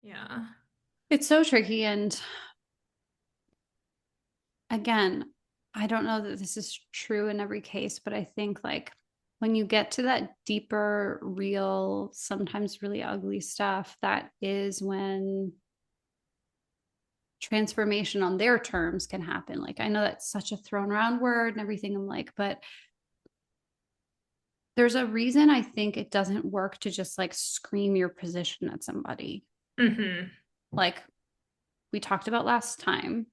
Yeah. It's so tricky. And again, I don't know that this is true in every case, but I think like when you get to that deeper, real, sometimes really ugly stuff, that is when transformation on their terms can happen. Like, I know that's such a thrown around word and everything. I'm like, but there's a reason I think it doesn't work to just like scream your position at somebody. Mm-hmm. Like we talked about last time.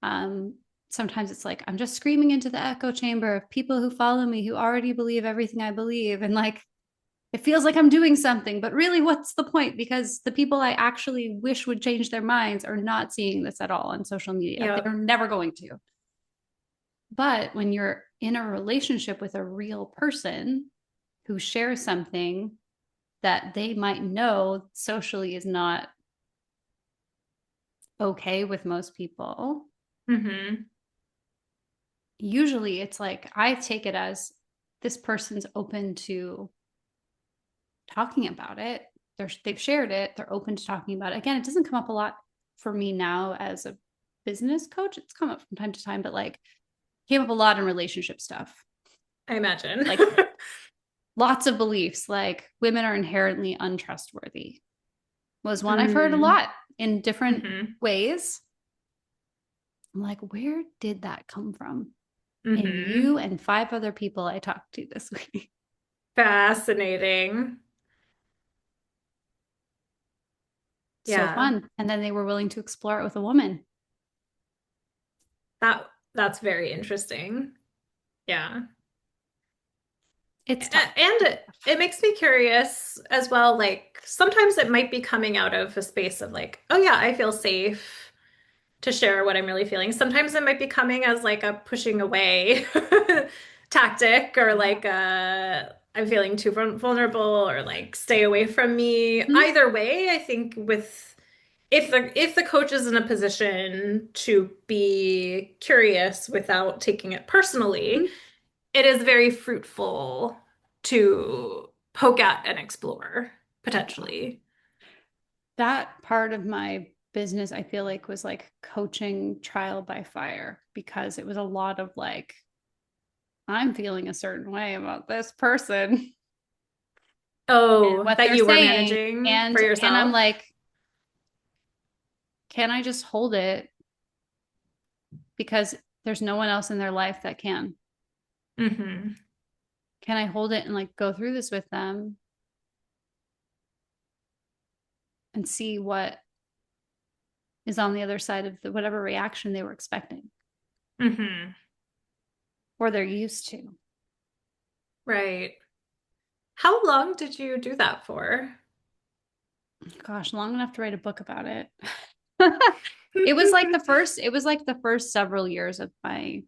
Um, Sometimes it's like I'm just screaming into the echo chamber of people who follow me who already believe everything I believe. And like it feels like I'm doing something, but really, what's the point? Because the people I actually wish would change their minds are not seeing this at all on social media. Yep. They're never going to. But when you're in a relationship with a real person who shares something that they might know socially is not okay with most people, Mm-hmm. usually it's like I take it as this person's open to talking about it. They've shared it. They're open to talking about it. Again, it doesn't come up a lot for me now as a business coach. It's come up from time to time, but like came up a lot in relationship stuff. I imagine. Like lots of beliefs like women are inherently untrustworthy was one I've heard a Mm. lot in different Mm-hmm. ways. I'm like, where did that come from? In Mm-hmm. you and five other people I talked to this week. Fascinating. So Yeah. fun. And then they were willing to explore it with a woman. That's very interesting. Yeah. It's tough. And It's it makes me curious as well. Like sometimes it might be coming out of a space of like, oh yeah, I feel safe to share what I'm really feeling. Sometimes it might be coming as like a pushing away tactic or yeah. like I'm feeling too vulnerable or like stay away from me. Either way, I think with if the coach is in a position to be curious without taking it personally, Mm-hmm. it is very fruitful to poke at and explore potentially. That part of my business, I feel like, was like coaching trial by fire because it was a lot of like, I'm feeling a certain way about this person and Oh, what that they're you were saying. managing for And I'm yourself? like, can I just hold it because there's no one else in their life that can? Hmm. Can I hold it and like go through this with them and see what is on the other side of the whatever reaction they were expecting Hmm. or they're used to? Right. How long did you do that for? Gosh, long enough to write a book about it. It was like the first several years of my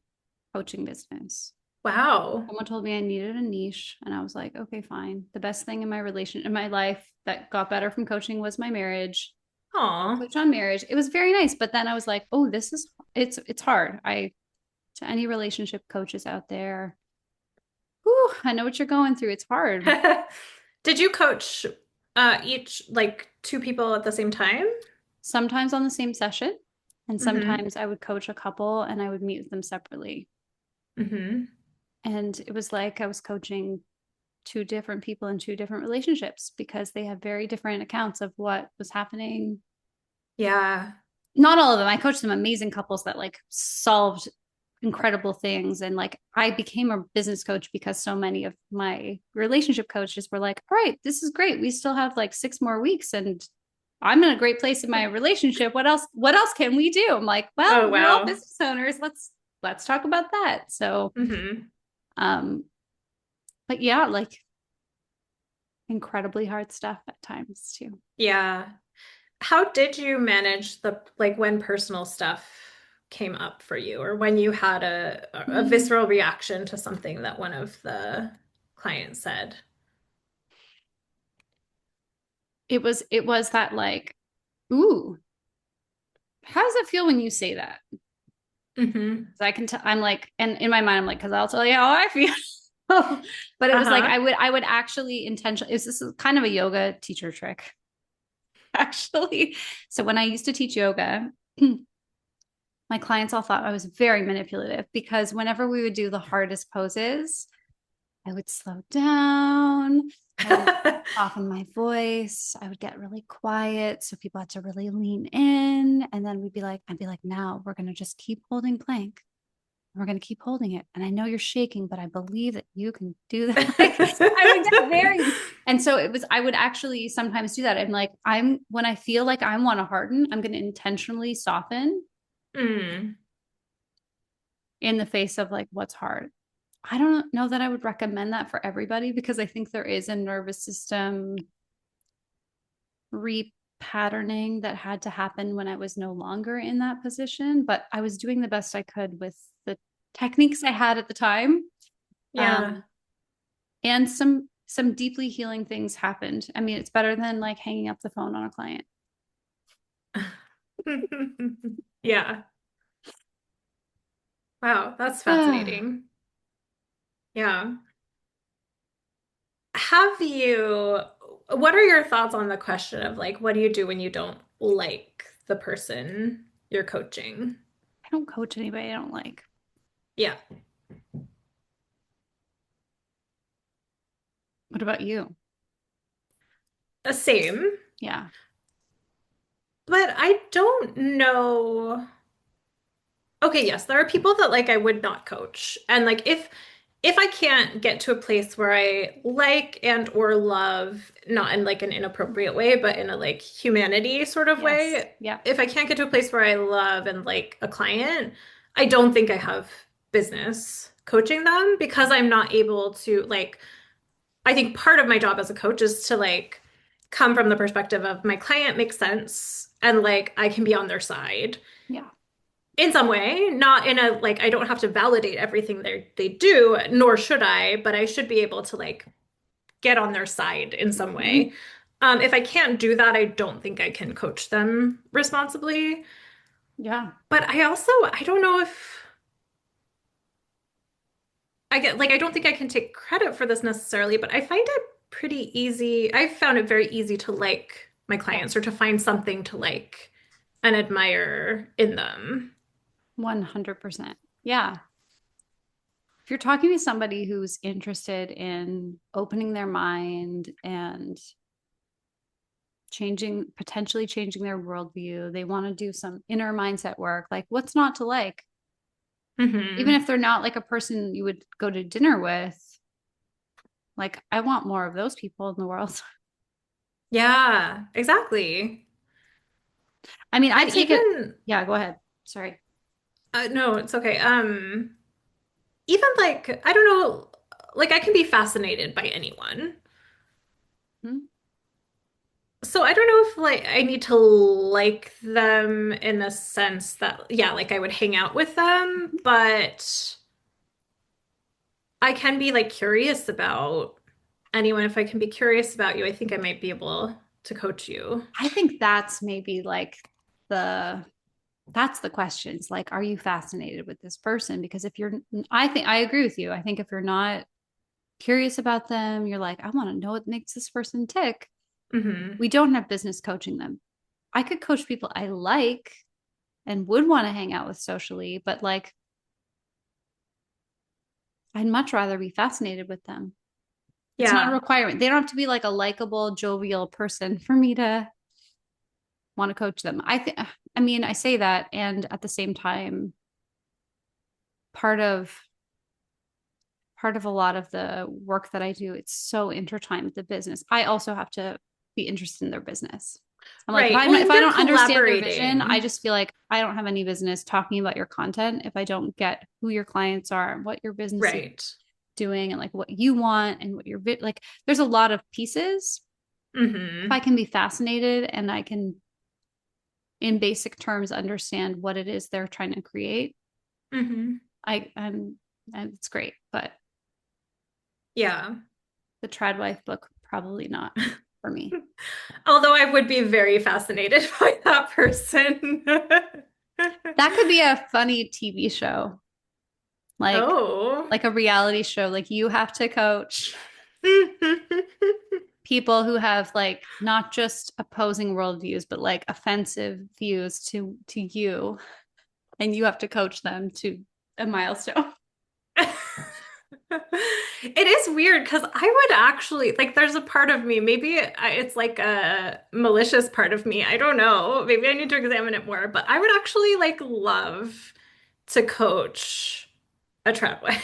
coaching business. Wow. Someone told me I needed a niche and I was like, okay, fine. The best thing in my life that got better from coaching was my marriage. I'll Aw. coach on marriage. It was very nice, but then I was like, oh, it's hard. I To any relationship coaches out there, whew, I know what you're going through. It's hard. Did you coach each like two people at the same time? Sometimes on the same session, and Hmm. sometimes I would coach a couple and I would meet with them separately. Hmm. And it was like I was coaching two different people in two different relationships because they have very different accounts of what was happening. Yeah. Not all of them. I coached some amazing couples that like solved incredible things. And like I became a business coach because so many of my relationship coaches were like, all right, this is great. We still have like 6 more weeks and I'm in a great place in my relationship. What else can we do? I'm like, well, Oh, we're all wow. business owners. Let's talk about that. So Hmm. um, but yeah, like incredibly hard stuff at times too. Yeah. How did you manage the like when personal stuff came up for you or when you had a Mm. visceral reaction to something that one of the clients said? It was that like, ooh, how does it feel when you say that? Hmm. So I can tell I'm like, and in my mind, I'm like, because I'll tell you how I feel. But it was like Uh-huh. I would actually intentionally, this is kind of a yoga teacher trick. actually. So when I used to teach yoga, my clients all thought I was very manipulative because whenever we would do the hardest poses, I would slow down. I would soften my voice. I would get really quiet. So people had to really lean in. And then I'd be like, now we're going to just keep holding plank. We're going to keep holding it. And I know you're shaking, but I believe that you can do that. Like, I would get very, and so I would actually sometimes do that. And like, when I feel like I want to harden, I'm going to intentionally soften Mm. in the face of like what's hard. I don't know that I would recommend that for everybody because I think there is a nervous system repatterning that had to happen when I was no longer in that position, but I was doing the best I could with the techniques I had at the time. Yeah. And some deeply healing things happened. I mean, it's better than like hanging up the phone on a client. Yeah. Wow, that's Ah, fascinating. Yeah. Have you, what are your thoughts on the question of like, what do you do when you don't like the person you're coaching? I don't coach anybody I don't like. Yeah, What about you? the same. Yeah. But I don't know. Okay, yes, there are people that like I would not coach. And like if I can't get to a place where I like and or love, not in like an inappropriate way, but in a like humanity sort of Yes. way, Yeah. if I can't get to a place where I love and like a client, I don't think I have business coaching them because I'm not able to like I think part of my job as a coach is to like come from the perspective of my client makes sense and like I can be on their side Yeah. in some way, not in a like I don't have to validate everything they do, nor should I, but I should be able to like get on their side in some Mm-hmm. way. If I can't do that, I don't think I can coach them responsibly. Yeah. But I don't know if I get like I don't think I can take credit for this necessarily, but I find it pretty easy. I found it very easy to like my clients or Yes. to find something to like and admire in them. 100%. Yeah. If you're talking to somebody who's interested in opening their mind and potentially changing their worldview, they want to do some inner mindset work, like what's not to like? Even Hmm. if they're not like a person you would go to dinner with, like I want more of those people in the world. Yeah, exactly. I mean, I And take it. even Yeah, go ahead. Sorry. no, it's okay. Even like I don't know, like I can be fascinated by anyone. Hmm? So I don't know if like I need to like them in the sense that yeah, like I would hang out with them, but I can be like curious about anyone. If I can be curious about you, I think I might be able to coach you. I think that's maybe like the that's the question. It's like, are you fascinated with this person? Because if you're, I think I agree with you. I think if you're not curious about them, you're like, I want to know what makes this person tick. Hmm. We don't have business coaching them. I could coach people I like and would want to hang out with socially, but like, I'd much rather be fascinated with them. It's not a Yeah. requirement. They don't have to be like a likable, jovial person for me to want to coach them. I mean, I say that, and at the same time, part of part of a lot of the work that I do, it's so intertwined with the business. I also have to be interested in their business. I'm like, Right. Well, if and I you're don't understand their vision, I collaborating. just feel like I don't have any business talking about your content if I don't get who your clients are and what your business is Right. doing and like what you want and what your like. There's a lot of pieces. If I Hmm. can be fascinated and I can, in basic terms, understand what it is they're trying to create, Hmm. I'm and it's great. But Yeah. the Trad Wife book, probably not for me. Although I would be very fascinated by that person. That could be a funny TV show, like Oh. a reality show. Like you have to coach people who have like not just opposing worldviews, but like offensive views to you, and you have to coach them to a milestone. It is weird because I would actually like there's a part of me, maybe it's like a malicious part of me. I don't know. Maybe I need to examine it more, but I would actually like love to coach a trad wife.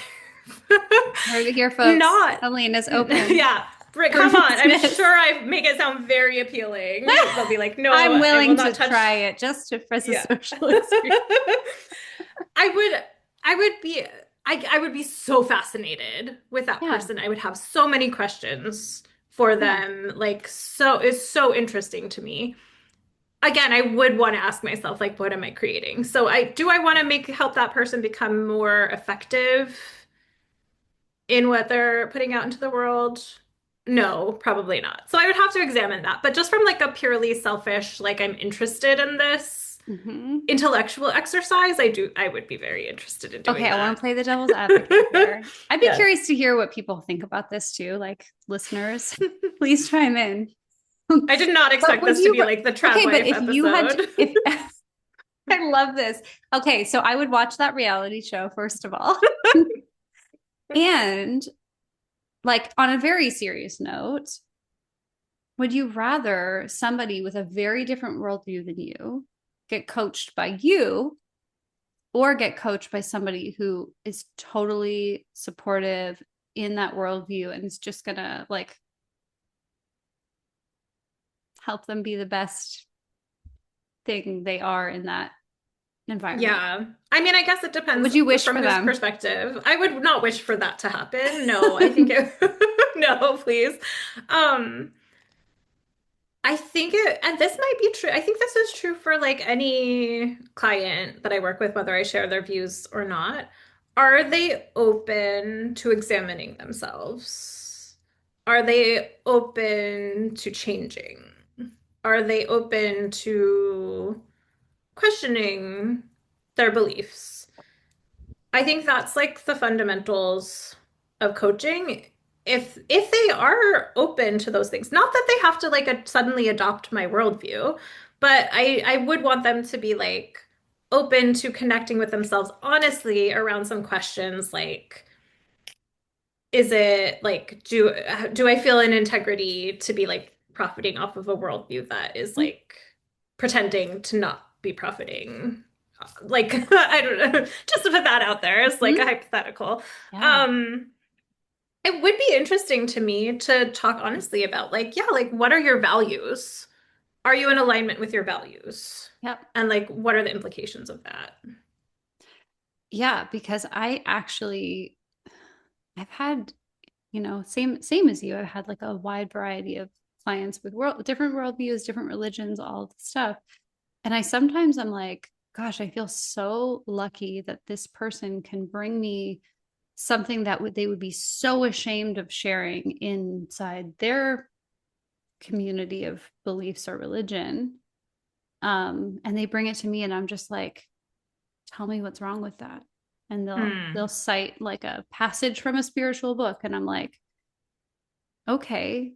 Heard it here, folks. Not, Helene is open yeah. for Come on. I'm business. sure I make it sound very appealing. They'll be like, no, I'm I will willing to not try touch. it just to, for the Yeah. social experience. I would I would be I would be so fascinated with that Yeah. person. I would have so many questions for Yeah. them. Like so it's so interesting to me. Again, I would want to ask myself like what am I creating? So I want to make help that person become more effective in what they're putting out into the world? No, probably not. So I would have to examine that. But just from like a purely selfish, like I'm interested in this Mm-hmm. intellectual exercise, I would be very interested in Okay, doing I want that. to play the devil's advocate here. I'd be Yes. curious to hear what people think about this too, like listeners. Please chime in. I did not But expect would this to you, be like the trad okay, but wife if you had, episode. if I love this. Okay, so I would watch that reality show, first of all. And like on a very serious note, would you rather somebody with a very different worldview than you get coached by you or get coached by somebody who is totally supportive in that worldview and is just gonna like help them be the best thing they are in that environment? Yeah. I mean, I guess it What depends would you wish from for whose them? perspective. I would not wish for that to happen. No, I think it, no, please. Um, I think it, and this might be true. I think this is true for like any client that I work with, whether I share their views or not. Are they open to examining themselves? Are they open to changing? Are they open to questioning their beliefs? I think that's like the fundamentals of coaching. If they are open to those things, not that they have to like suddenly adopt my worldview, but I would want them to be like open to connecting with themselves honestly around some questions like is it like do I feel an integrity to be like profiting off of a worldview that is like pretending to not be profiting? Like I don't know, just to put that out there as like a Mm-hmm. hypothetical. Yeah. Um, it would be interesting to me to talk honestly about like, yeah, like what are your values? Are you in alignment with your values? Yep. And like what are the implications of that? Yeah, because I actually I've had, same as you. I've had like a wide variety of clients with different worldviews, different religions, all the stuff. And I sometimes I'm like, gosh, I feel so lucky that this person can bring me something that they would be so ashamed of sharing inside their community of beliefs or religion. And they bring it to me and I'm just like, tell me what's wrong with that. And they'll Hmm. cite like a passage from a spiritual book and I'm like, okay,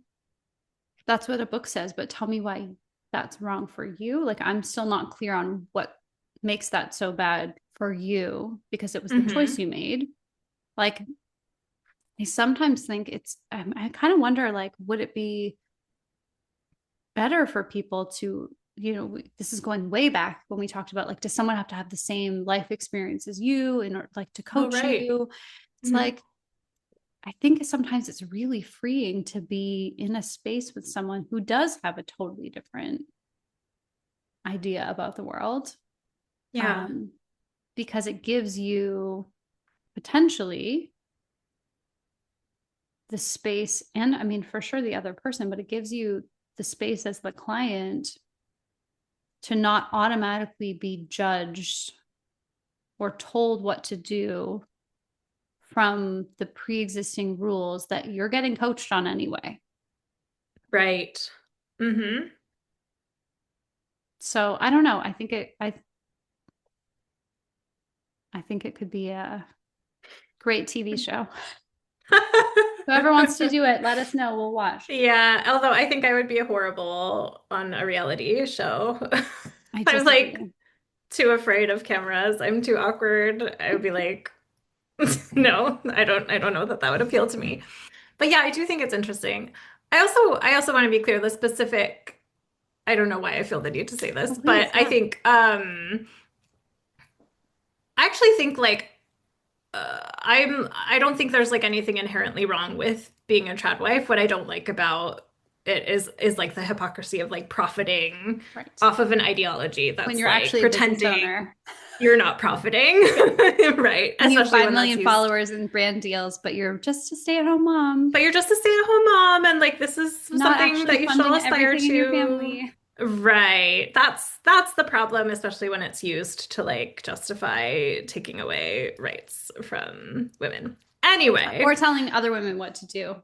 that's what a book says, but tell me why that's wrong for you. Like I'm still not clear on what makes that so bad for you because it was the choice Mm-hmm. you made. Like I sometimes think I kind of wonder like would it be better for people to, this is going way back when we talked about like does someone have to have the same life experience as you in order like to Oh, coach right. you? It's Mm-hmm. like I think sometimes it's really freeing to be in a space with someone who does have a totally different idea about the world, Yeah. um, because it gives you potentially the space, and I mean, for sure, the other person, but it gives you the space as the client to not automatically be judged or told what to do from the pre-existing rules that you're getting coached on anyway. Right. Mm-hmm. So I don't know. I think it could be a great TV show. Whoever wants to do it, let us know. We'll watch. Yeah, although I think I would be horrible on a reality show. I I'm like disagree. too afraid of cameras. I'm too awkward. I would be like, no, I don't know that that would appeal to me. But yeah, I do think it's interesting. I also want to be clear, the specific, I don't know why I feel the need to say Oh, this, but please, yeah. I actually think like I don't think there's like anything inherently wrong with being a trad wife. What I don't like about it is like the hypocrisy of like profiting Right. off of an ideology When that's you're like actually a business pretending owner, you're not profiting, right? when you have Especially 5 when that's million used. followers and brand deals, but you're just a stay-at-home mom, But you're just a stay-at-home mom, and like this is not something actually that you should all funding aspire everything in your to. family. Right. That's the problem, especially when it's used to like justify taking away rights from women. Or Anyway, telling other women what to do.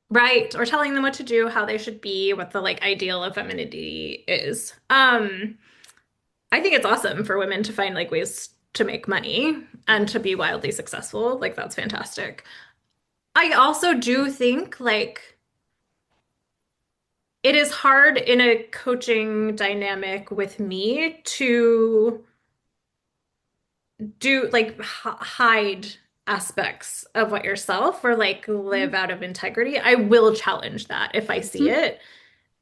right, or telling them what to do, how they should be, what the like ideal of femininity is. I think it's awesome for women to find like ways to make money and to be wildly successful. Like that's fantastic. I also do think like it is hard in a coaching dynamic with me to do like hide aspects of what yourself or like live out of integrity. I will challenge that if I see Mm-hmm. it.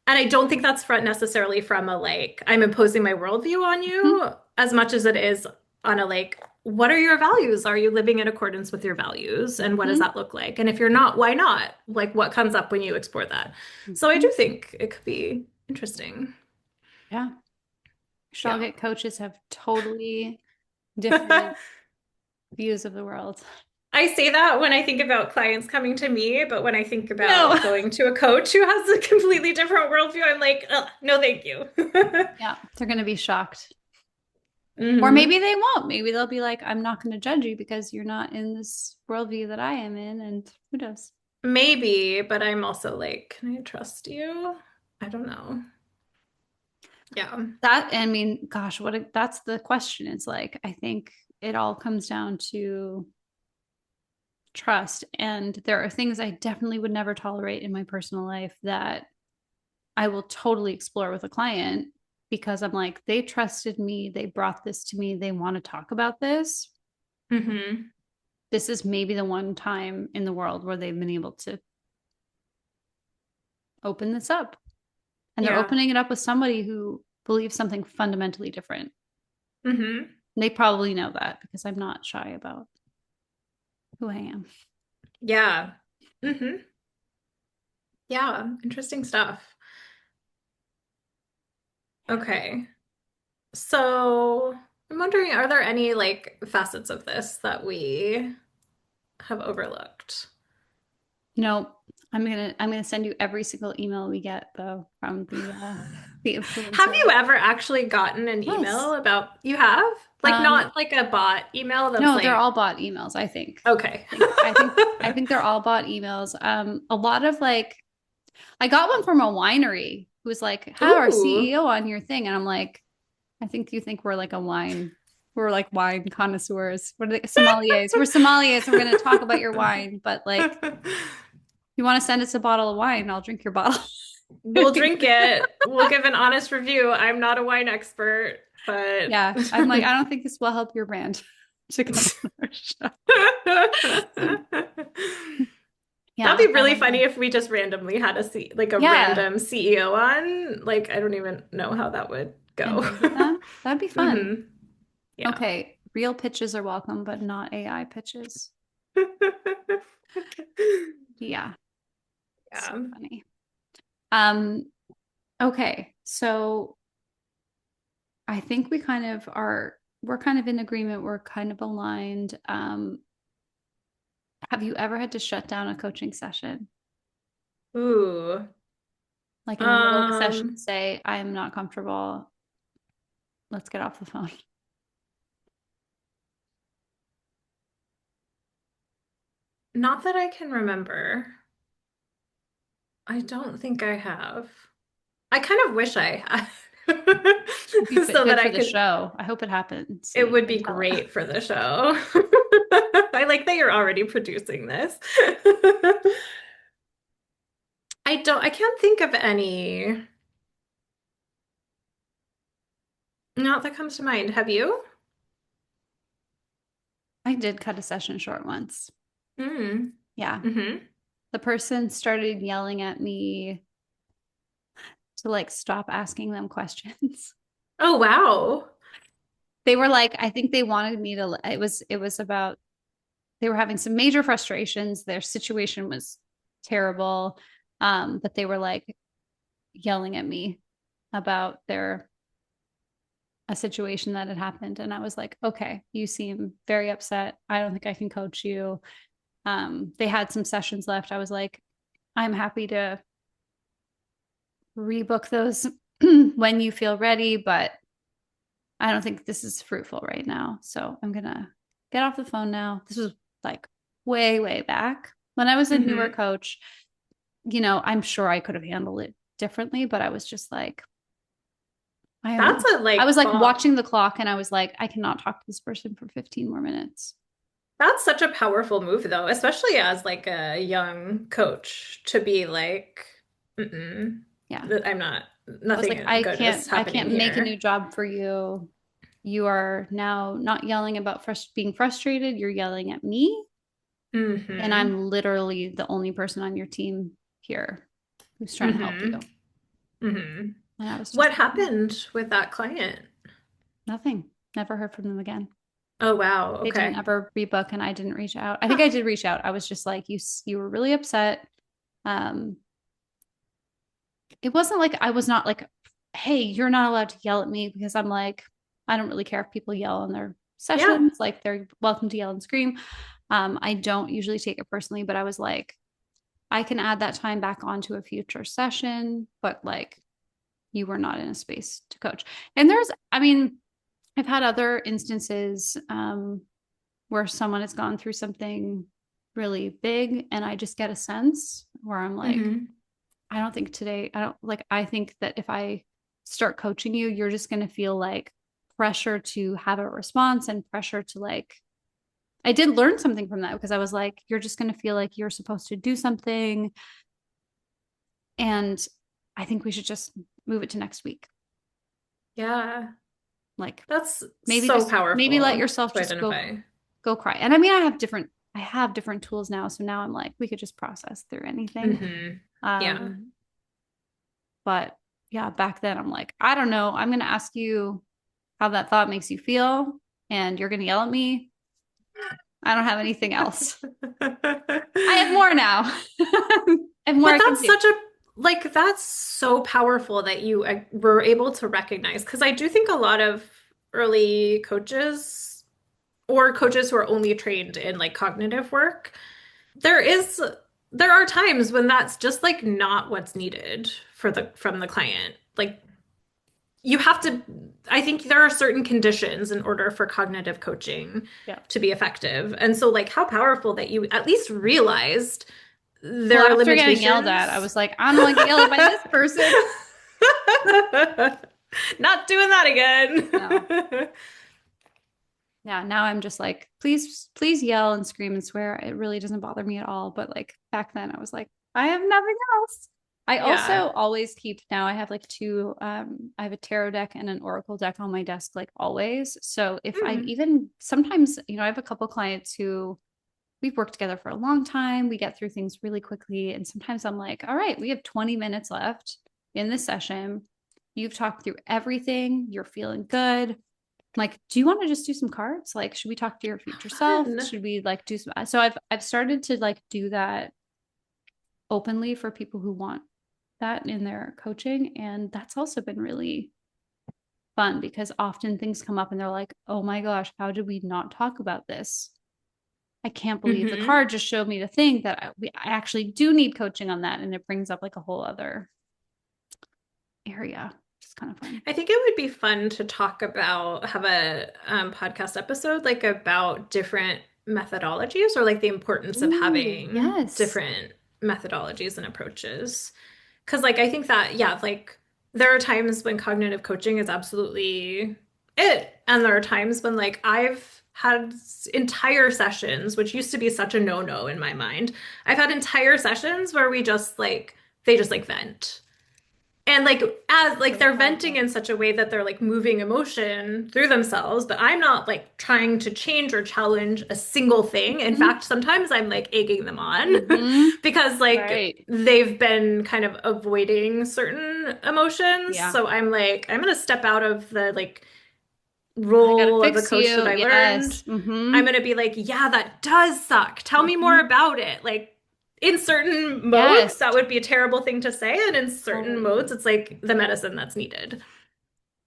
And I don't think that's from necessarily from a like, I'm imposing my worldview on Mm-hmm. you as much as it is on a like, what are your values? Are you living in accordance with your values? And what does Mm-hmm. that look like? And if you're not, why not? Like, what comes up when you explore that? So I Mm-hmm. do think it could be interesting. Yeah. Should all Yeah. get coaches have totally different views of the world. I say that when I think about clients coming to me, but when I think No. about going to a coach who has a completely different worldview, I'm like, ugh, no, thank you. Yeah, they're going to be shocked. Or maybe hmm they won't. Maybe they'll be like, I'm not going to judge you because you're not in this worldview that I am in. And who knows? Maybe, but I'm also like, can I trust you? I don't know. Yeah. That, I mean, gosh, that's the question. It's like, I think it all comes down to trust. And there are things I definitely would never tolerate in my personal life that I will totally explore with a client because I'm like, they trusted me. They brought this to me. They want to talk about this. hmm This is maybe the one time in the world where they've been able to open this up. And they're Yeah. opening it up with somebody who believes something fundamentally different. hmm And they probably know that because I'm not shy about who I am. Yeah. hmm Yeah. Interesting stuff. Okay. So I'm wondering, are there any like facets of this that we have overlooked? No, I'm gonna send you every single email we get though from the Have you influencer. ever actually gotten an Yes. email about you have? Like Um, not like a bot email that's no, they're like, all bot emails, I think. okay. I think they're all bot emails. A lot of like I got one from a winery who was like, have our Ooh. CEO on your thing. And I'm like, I think you think we're like wine connoisseurs. What are they? Sommeliers. We're sommeliers and we're going to talk about your wine. But like, you want to send us a bottle of wine, I'll drink your bottle. We'll drink it. We'll give an honest review. I'm not a wine expert, but Yeah. I'm like, I don't think this will help your brand to come on our show. that'd Yeah. be really funny if we just randomly had like a Yeah. random CEO on. Like I don't even know how that would And go. visit them. That'd be fun. hmm Yeah. Okay. Real pitches are welcome, but not AI pitches. Yeah. So Yeah. funny. Um, okay. So I think we're kind of in agreement. We're kind of aligned. Have you ever had to shut down a coaching session? Ooh. Like in the middle of a session, Um, say, I am not comfortable. Let's get off the phone. not that I can remember. I don't think I have. I kind of wish I had. It'd be so that good I for the could, show. I hope it happens so it that you would can be tell it. great for the show. I like that you're already producing this. I can't think of any. Not that comes to mind. Have you? I did cut a session short once. Mm. Yeah. Hmm. The person started yelling at me to like stop asking them questions. Oh, wow. They were like, I think they wanted me to, it was about, they were having some major frustrations. Their situation was terrible. But they were like yelling at me about a situation that had happened. And I was like, okay, you seem very upset. I don't think I can coach you. They had some sessions left. I was like, I'm happy to rebook those when you feel ready, but I don't think this is fruitful right now. So I'm going to get off the phone now. This was like way, way back when I was a newer Hmm. coach. I'm sure I could have handled it differently, but I was just like, That's a I was like like ball. watching the clock and I was like, I cannot talk to this person for 15 more minutes. That's such a powerful move, though, especially as like a young coach to be like, mm-mm, Yeah. I'm not, I was like, nothing good is I happening can't make a new here. job for you. You are now not yelling about being frustrated. You're yelling at me. And Hmm. I'm literally the only person on your team here who's trying to help Hmm. you. Hmm. And I was just What like, "No, happened with that client? nothing. Never heard from them again. Oh, wow. They didn't Okay. ever rebook and I didn't reach out. I think Huh. I did reach out. I was just like, you were really upset. Um, it wasn't like I was not like, hey, you're not allowed to yell at me because I'm like, I don't really care if people yell in their Yeah. sessions. Like they're welcome to yell and scream. I don't usually take it personally, but I was like, I can add that time back onto a future session, but like you were not in a space to coach. And I mean, I've had other instances where someone has gone through something really big and I just get a sense where I'm like, Hmm. I don't think today, I don't like, I think that if I start coaching you, you're just going to feel like pressure to have a response and pressure to like, I did learn something from that because I was like, you're just going to feel like you're supposed to do something. And I think we should just move it to next week. Yeah. Like That's maybe so just maybe let powerful yourself to just identify. go cry. And I mean, I have different tools now. So now I'm like, we could just process through anything. Hmm. Yeah. Um, but yeah, back then I'm like, I don't know. I'm gonna ask you how that thought makes you feel, and you're gonna yell at me. I don't have anything else. I have more now. I have more But I can that's do. such a like that's so powerful that you were able to recognize because I do think a lot of early coaches or coaches who are only trained in like cognitive work, there is there are times when that's just like not what's needed for the from the client. Like you have to I think there are certain conditions in order for cognitive coaching Yeah. to be effective. And so like how powerful that you at least realized Well, there are after getting yelled at, I limitations. was like, I don't want to get yelled at by this person. Not doing that No. again. Yeah, now I'm just like, please yell and scream and swear. It really doesn't bother me at all. But like back then, I was like, I have nothing else. I also Yeah. always keep now. I have like two. I have a tarot deck and an oracle deck on my desk, like always. So if I Mm. even sometimes, I have a couple clients who we've worked together for a long time. We get through things really quickly, and sometimes I'm like, all right, we have 20 minutes left in this session. You've talked through everything. You're feeling good, like, do you want to just do some cards? Like, should we talk to your future self? Fun. Should we like do some? So I've started to like do that openly for people who want that in their coaching, and that's also been really fun because often things come up and they're like, "Oh my gosh, how did we not talk about this? I can't believe the Hmm. card just showed me the thing that I actually do need coaching on that," and it brings up like a whole other area. It's kind of fun. I think it would be fun to talk about, have a podcast episode like about different methodologies or like the importance of Ooh, having yes. different methodologies and approaches. Because like I think that, yeah, like there are times when cognitive coaching is absolutely it. And there are times when like I've had entire sessions, which used to be such a no-no in my mind. I've had entire sessions where we just like they just like vent. And like as like So they're venting powerful. in such a way that they're like moving emotion through themselves, but I'm not like trying to change or challenge a single thing. In Mhm. fact, sometimes I'm like egging them on Mhm. because like Right. they've been kind of avoiding certain emotions. Yeah. So I'm like, I'm gonna step out of the like I gotta role of the fix coach that you. I Yes. learned. I'm gonna be like, yeah, that does suck. Tell me more Mhm. about it. Like in certain modes, Yes. that would be a terrible thing to say, and in certain modes, Totally. it's like the medicine that's needed.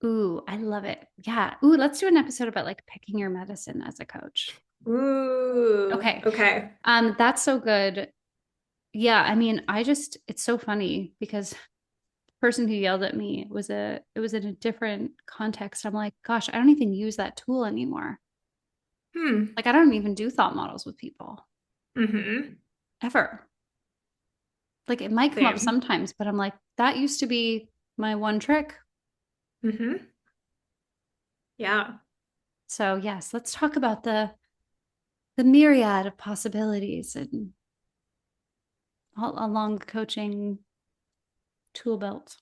Ooh, I love it. Yeah. Ooh, let's do an episode about like picking your medicine as a coach. Ooh, Okay. okay. That's so good. Yeah, I mean, it's so funny because the person who yelled at me it was in a different context. I'm like, gosh, I don't even use that tool anymore. Hmm. Like I don't even do thought models with people Mm-hmm. ever. Like it might come up Same. sometimes, but I'm like, that used to be my one trick. Mm-hmm. Yeah. So yes, let's talk about the myriad of possibilities and all along the coaching tool belt.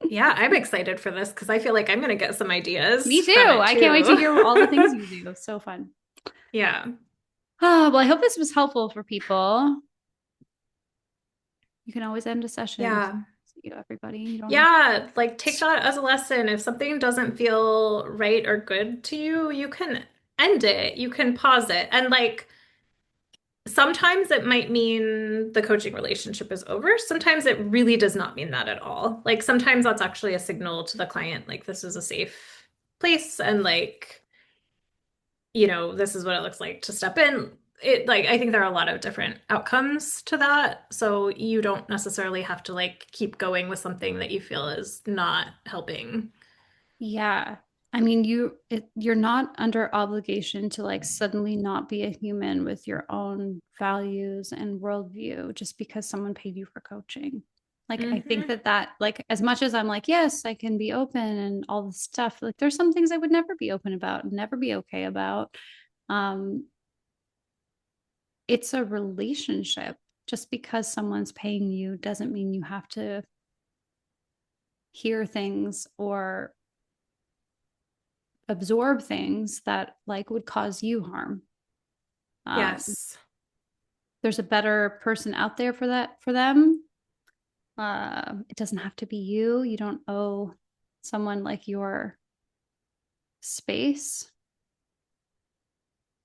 Yeah, I'm excited for this because I feel like I'm gonna get some Me ideas from too. it I can't wait to too. hear all the things you do. So fun. Yeah. Ah, well, I hope this was helpful for people. You can always end a session. Yeah. See you, everybody. You don't have Yeah, like take to. that as a lesson. If something doesn't feel right or good to you, you can end it. You can pause it. And like sometimes it might mean the coaching relationship is over. Sometimes it really does not mean that at all. Like sometimes that's actually a signal to the client, like this is a safe place and like, this is what it looks like to step in. It like I think there are a lot of different outcomes to that. So you don't necessarily have to like keep going with something that you feel is not helping. Yeah. I mean, you're not under obligation to like suddenly not be a human with your own values and worldview just because someone paid you for coaching. Like, I think Hmm. that like as much as I'm like, yes, I can be open and all this stuff, like there's some things I would never be open about, never be okay about. Um, it's a relationship. Just because someone's paying you doesn't mean you have to hear things or absorb things that like would cause you harm. Yes. There's a better person out there for that for them. It doesn't have to be you. You don't owe someone like your space.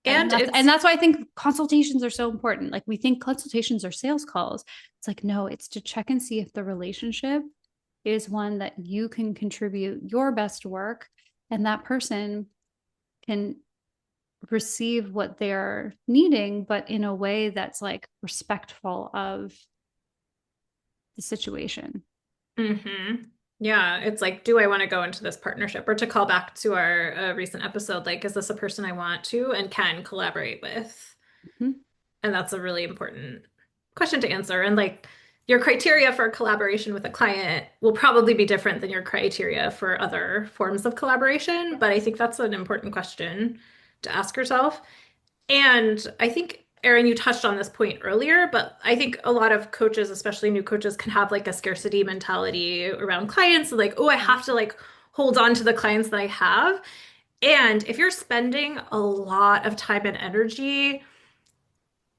And And it's that's why I think consultations are so important. Like we think consultations are sales calls. It's like no, it's to check and see if the relationship is one that you can contribute your best work and that person can receive what they're needing, but in a way that's like respectful of the situation. hmm Yeah, it's like, do I want to go into this partnership? Or to call back to our recent episode, like, is this a person I want to and can collaborate with? Mm-hmm. And that's a really important question to answer. And like, your criteria for collaboration with a client will probably be different than your criteria for other forms of collaboration. But I think that's an important question to ask yourself. And I think, Erin, you touched on this point earlier, but I think a lot of coaches, especially new coaches, can have like a scarcity mentality around clients. So like, oh, I have to like hold on to the clients that I have. And if you're spending a lot of time and energy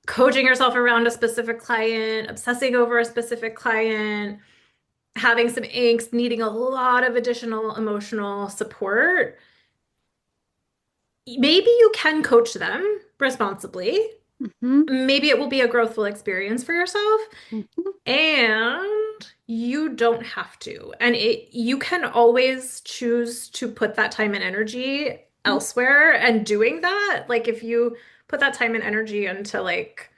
coaching yourself around a specific client, obsessing over a specific client, having some angst, needing a lot of additional emotional support, maybe you can coach them responsibly. Mm-hmm. Maybe it will be a growthful experience for yourself, Mm-hmm. and you don't have to. And you can always choose to put that time and energy elsewhere and doing that. Like if you put that time and energy into like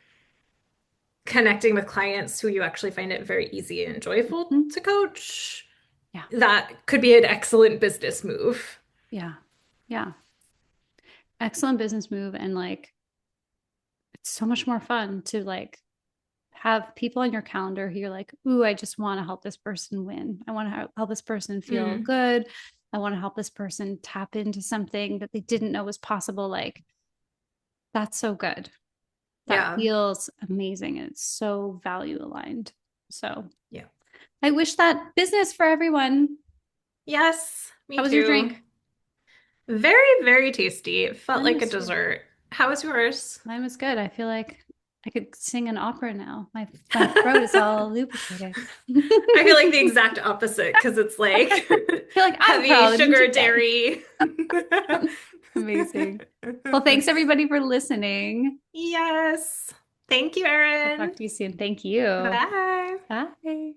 connecting with clients who you actually find it very easy and joyful Mm-hmm. to coach, Yeah. that could be an excellent business move. Yeah. Yeah. Excellent business move. And like, it's so much more fun to like have people on your calendar who you're like, ooh, I just want to help this person win. I want to help this person feel Mm, good. I want to help this person tap into something that they didn't know was possible. Like, that's so good. That yeah. feels amazing. And it's so value aligned. So Yeah. I wish that business for everyone. Yes, How me was your too. drink? Very, very tasty. It felt Mine like a was good. dessert. How was yours? Mine was good. I feel like I could sing an opera now. My throat is all lubricated. I feel like the I exact opposite because it's like feel like I'm heavy crawling into sugar bed. dairy. Amazing. Well, thanks everybody for listening. Yes. Thank you, I'll Erin. talk to you soon. Thank you. Bye. Bye.